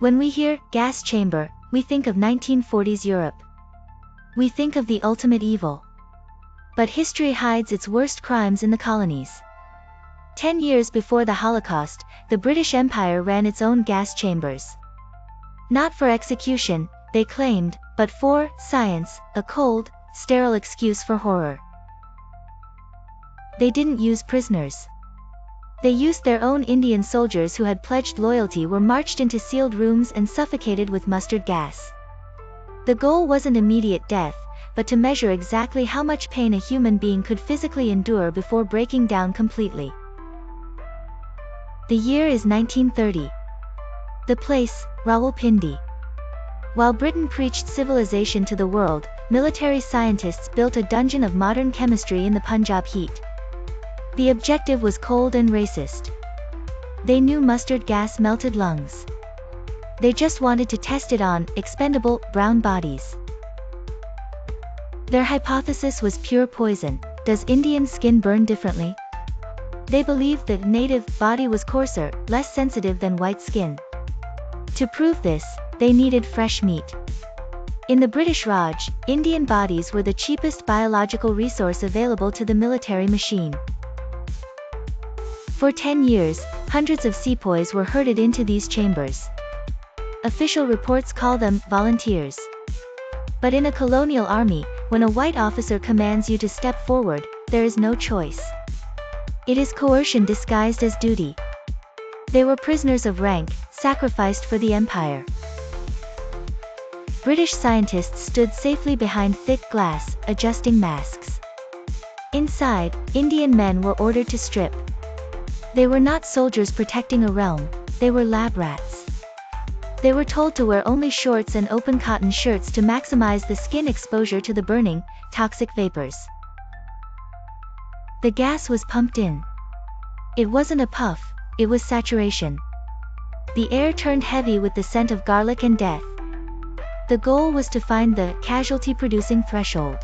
When we hear gas chamber, we think of 1940s Europe. We think of the ultimate evil. But history hides its worst crimes in the colonies. 10 years before the Holocaust, the British Empire ran its own gas chambers. Not for execution, they claimed, but for science, a cold, sterile excuse for horror. They didn't use prisoners. They used their own Indian soldiers who had pledged loyalty were marched into sealed rooms and suffocated with mustard gas. The goal wasn't immediate death, but to measure exactly how much pain a human being could physically endure before breaking down completely. The year is 1930. The place, Rawalpindi. While Britain preached civilization to the world, military scientists built a dungeon of modern chemistry in the Punjab heat. The objective was cold and racist. They knew mustard gas melted lungs. They just wanted to test it on expendable, brown bodies. Their hypothesis was pure poison. Does Indian skin burn differently? They believed that native body was coarser, less sensitive than white skin. To prove this, they needed fresh meat. In the British Raj, Indian bodies were the cheapest biological resource available to the military machine. For 10 years, hundreds of sepoys were herded into these chambers. Official reports call them volunteers. But in a colonial army, when a white officer commands you to step forward, there is no choice. It is coercion disguised as duty. They were prisoners of rank, sacrificed for the empire. British scientists stood safely behind thick glass, adjusting masks. Inside, Indian men were ordered to strip. They were not soldiers protecting a realm, they were lab rats. They were told to wear only shorts and open cotton shirts to maximize the skin exposure to the burning, toxic vapors. The gas was pumped in. It wasn't a puff, it was saturation. The air turned heavy with the scent of garlic and death. The goal was to find the casualty-producing threshold.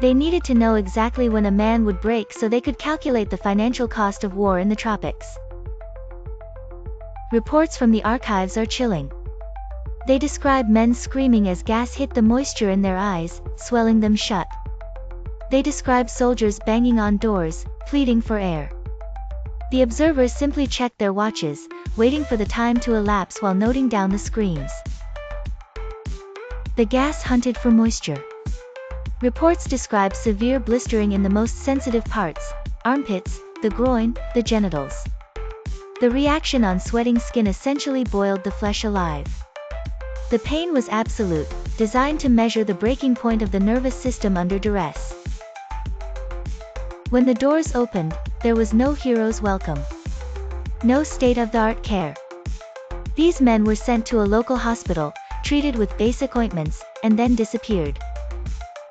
They needed to know exactly when a man would break so they could calculate the financial cost of war in the tropics. Reports from the archives are chilling. They describe men screaming as gas hit the moisture in their eyes, swelling them shut. They describe soldiers banging on doors, pleading for air. The observers simply checked their watches, waiting for the time to elapse while noting down the screams. The gas hunted for moisture. Reports describe severe blistering in the most sensitive parts, armpits, the groin, the genitals. The reaction on sweating skin essentially boiled the flesh alive. The pain was absolute, designed to measure the breaking point of the nervous system under duress. When the doors opened, there was no hero's welcome. No state-of-the-art care. These men were sent to a local hospital, treated with basic ointments, and then disappeared.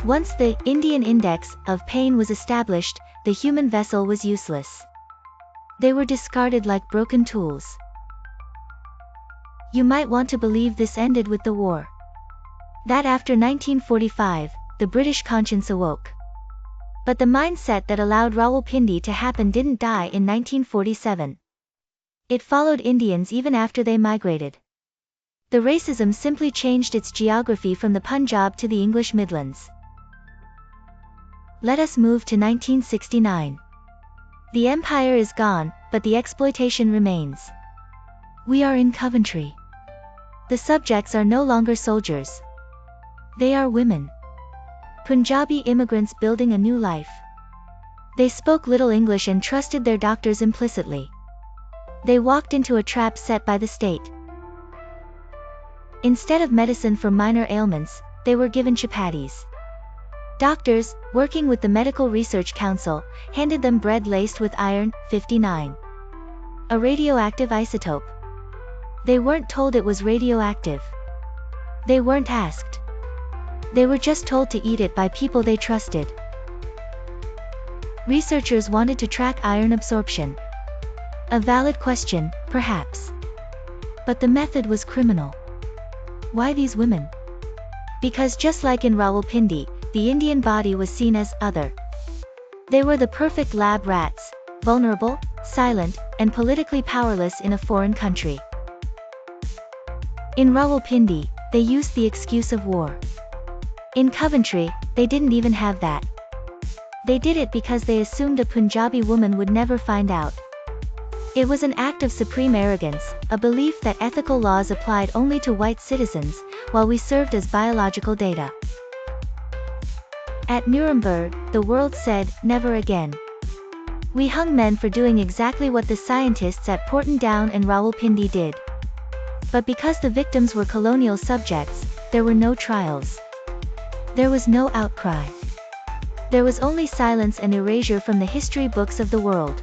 Once the Indian index of pain was established, the human vessel was useless. They were discarded like broken tools. You might want to believe this ended with the war. That after 1945, the British conscience awoke. But the mindset that allowed Rawalpindi to happen didn't die in 1947. It followed Indians even after they migrated. The racism simply changed its geography from the Punjab to the English Midlands. Let us move to 1969. The empire is gone, but the exploitation remains. We are in Coventry. The subjects are no longer soldiers. They are women. Punjabi immigrants building a new life. They spoke little English and trusted their doctors implicitly. They walked into a trap set by the state. Instead of medicine for minor ailments, they were given chapatis. Doctors, working with the Medical Research Council, handed them bread laced with iron, 59. A radioactive isotope. They weren't told it was radioactive. They weren't asked. They were just told to eat it by people they trusted. Researchers wanted to track iron absorption. A valid question, perhaps. But the method was criminal. Why these women? Because just like in Rawalpindi, the Indian body was seen as other. They were the perfect lab rats, vulnerable, silent, and politically powerless in a foreign country. In Rawalpindi, they used the excuse of war. In Coventry, they didn't even have that. They did it because they assumed a Punjabi woman would never find out. It was an act of supreme arrogance, a belief that ethical laws applied only to white citizens, while we served as biological data. At Nuremberg, the world said, never again. We hung men for doing exactly what the scientists at Porton Down and Rawalpindi did. But because the victims were colonial subjects, there were no trials. There was no outcry. There was only silence and erasure from the history books of the world.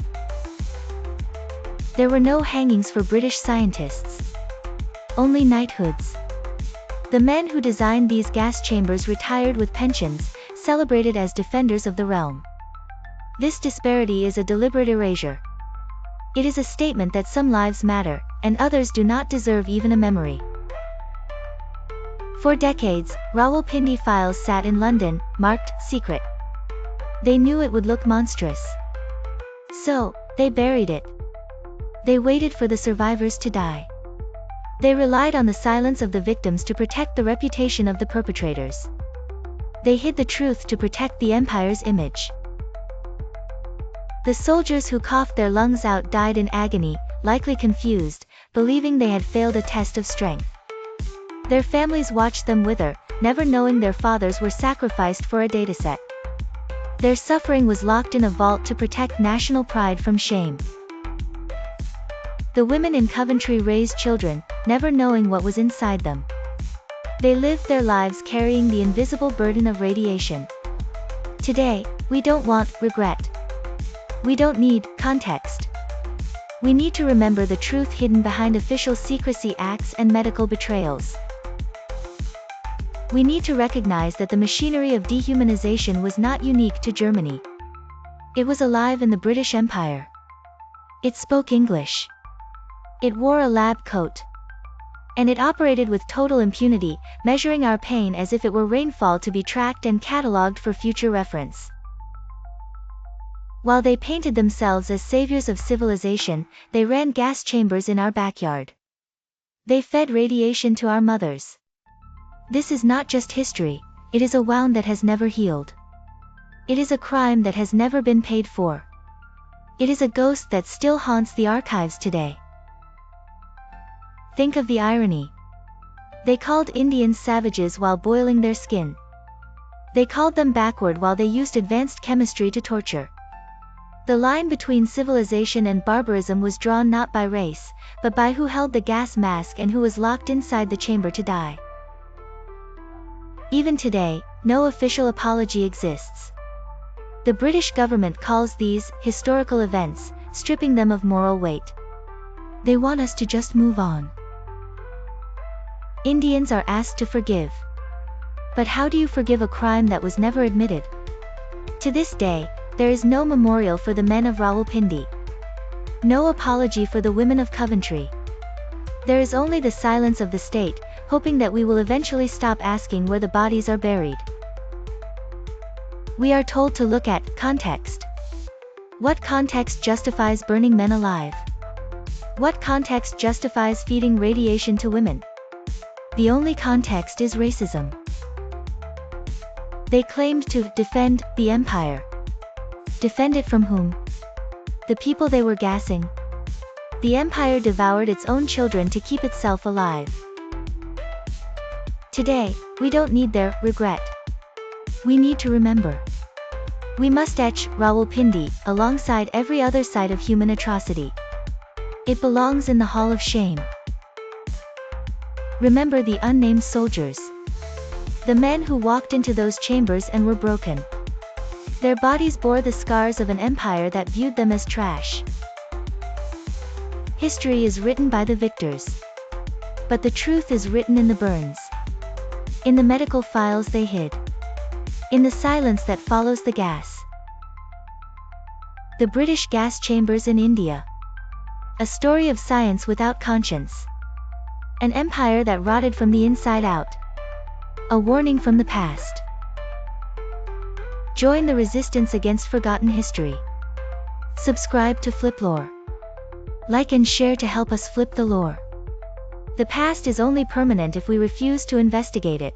There were no hangings for British scientists. Only knighthoods. The men who designed these gas chambers retired with pensions, celebrated as defenders of the realm. This disparity is a deliberate erasure. It is a statement that some lives matter, and others do not deserve even a memory. For decades, Rawalpindi files sat in London, marked secret. They knew it would look monstrous. So, they buried it. They waited for the survivors to die. They relied on the silence of the victims to protect the reputation of the perpetrators. They hid the truth to protect the empire's image. The soldiers who coughed their lungs out died in agony, likely confused, believing they had failed a test of strength. Their families watched them wither, never knowing their fathers were sacrificed for a dataset. Their suffering was locked in a vault to protect national pride from shame. The women in Coventry raised children, never knowing what was inside them. They lived their lives carrying the invisible burden of radiation. Today, we don't want regret. We don't need context. We need to remember the truth hidden behind official secrecy acts and medical betrayals. We need to recognize that the machinery of dehumanization was not unique to Germany. It was alive in the British Empire. It spoke English. It wore a lab coat. And it operated with total impunity, measuring our pain as if it were rainfall to be tracked and catalogued for future reference. While they painted themselves as saviors of civilization, they ran gas chambers in our backyard. They fed radiation to our mothers. This is not just history, it is a wound that has never healed. It is a crime that has never been paid for. It is a ghost that still haunts the archives today. Think of the irony. They called Indians savages while boiling their skin. They called them backward while they used advanced chemistry to torture. The line between civilization and barbarism was drawn not by race, but by who held the gas mask and who was locked inside the chamber to die. Even today, no official apology exists. The British government calls these historical events, stripping them of moral weight. They want us to just move on. Indians are asked to forgive. But how do you forgive a crime that was never admitted? To this day, there is no memorial for the men of Rawalpindi. No apology for the women of Coventry. There is only the silence of the state, hoping that we will eventually stop asking where the bodies are buried. We are told to look at context. What context justifies burning men alive? What context justifies feeding radiation to women? The only context is racism. They claimed to defend the empire. Defend it from whom? The people they were gassing. The empire devoured its own children to keep itself alive. Today, we don't need their regret. We need to remember. We must etch Rawalpindi alongside every other site of human atrocity. It belongs in the Hall of Shame. Remember the unnamed soldiers. The men who walked into those chambers and were broken. Their bodies bore the scars of an empire that viewed them as trash. History is written by the victors. But the truth is written in the burns. In the medical files they hid. In the silence that follows the gas. The British gas chambers in India. A story of science without conscience. An empire that rotted from the inside out. A warning from the past. Join the resistance against forgotten history. Subscribe to Fliplore. Like and share to help us flip the lore. The past is only permanent if we refuse to investigate it.